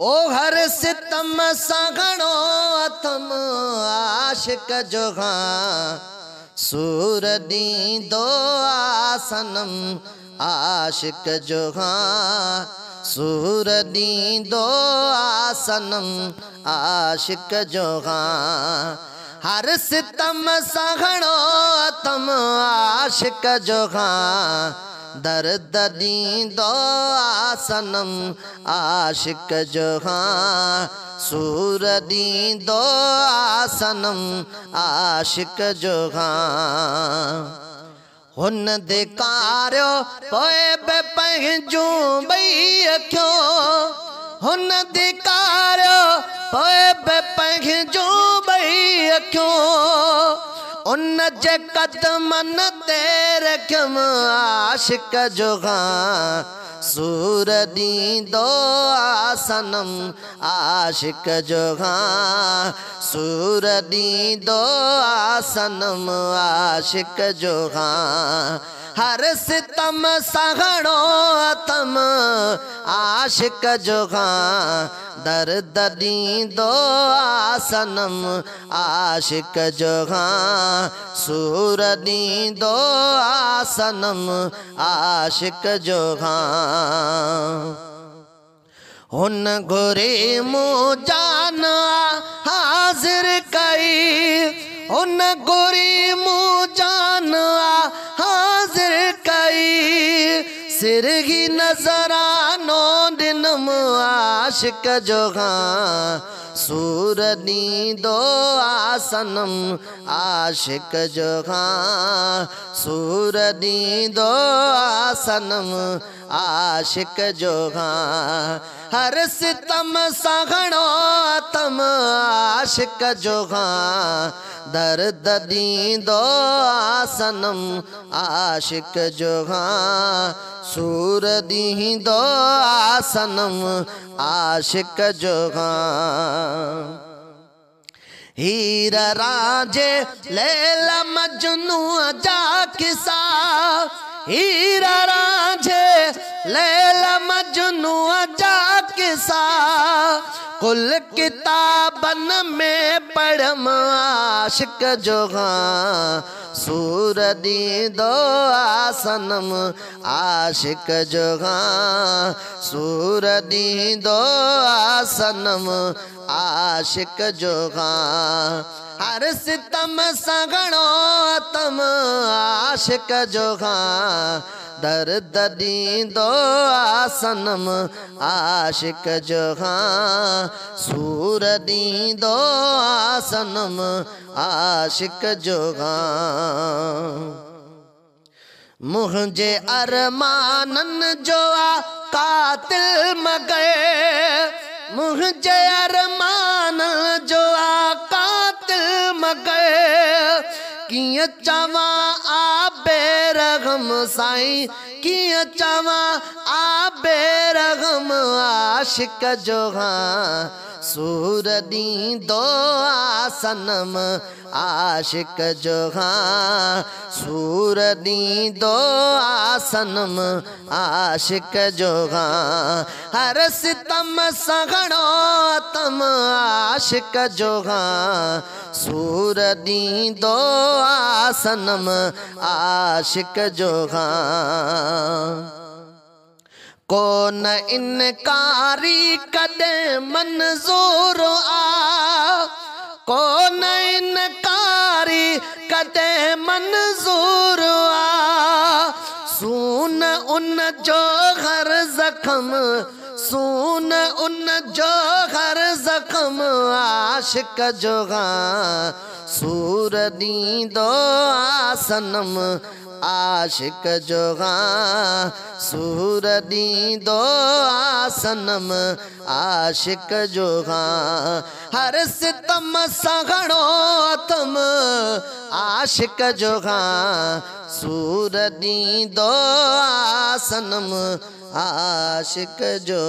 ओ हर सितम सागणो अथम आशिक जो सूर दींदो आसनम आशिक जो सूर दींदो आसनम आशिक जो हर सितम सागणो अथम आशिक जो दर्द दींदो आसनम आशिक जो सूर दींदो आसनम आशिक जो हुन दिकारियो पोए बे पंहिंजूं ॿई अखियूं हुन दिकारियो पोए बे पंहिंजूं ॿई अखियूं उन जे कदमन ते रखियम आशिक जो सूर दींदो आसनम आशिक जो सूर दींदो आसनम आशिक जो हर सितम सागणो अथम आशिक जो दर्द दींदो आसनम आशिक जो सूर दींदो आसनम आशिक जो हुन घुरे मूं जान हाजिर कई हुन घुरी मूं जान हाजिर कई सिर ही नजरानो दिनम आशिक जो सूर दींदो आसनम आशिक जो सूर दींदो आसनम आशिक जो हर सितम सागणो अथम आशिक जो दर्द दींदो आसनम आशिक जो सूर दींदो आसनम आशिक जो हीर राजे लैला मजनू जा किसा हीर राजे लैला मजनू जा किसा कुल किताबन में पढ़म आशिक जो सूर दींदो आसनम आशिक जो सूर दींदो आसनम आशिक जो हर सितम सागणो अथम आशिक जो दर्द दींदो आसनम आशिक जो सूर दींदो आसनम आशिक जो मुझे अरमानन जो कातिल मगे मुझे अरमान जो कातिल मगे किया चवा आ बेरगम साईं किया चवा आ बेरगम आशिक जो सूर दींदो आसनम आशिक जो सूर दींदो आसनम आशिक जो हर सितम सागणो अथम आशिक जो सूर दींदो आसनम आशिक जो कौन इनकारी कदे मंजूर कौन इनकारी कदे मंजूर सून उन जो हर जख्म सून उन जो हर जख्म आशिक जो सूर दींदो आसनम आशिक जो सूर दींदो आसनम आशिक जो हर सितम सागणो अथम आशिक जो सूर दींदो आसनम आशिक जो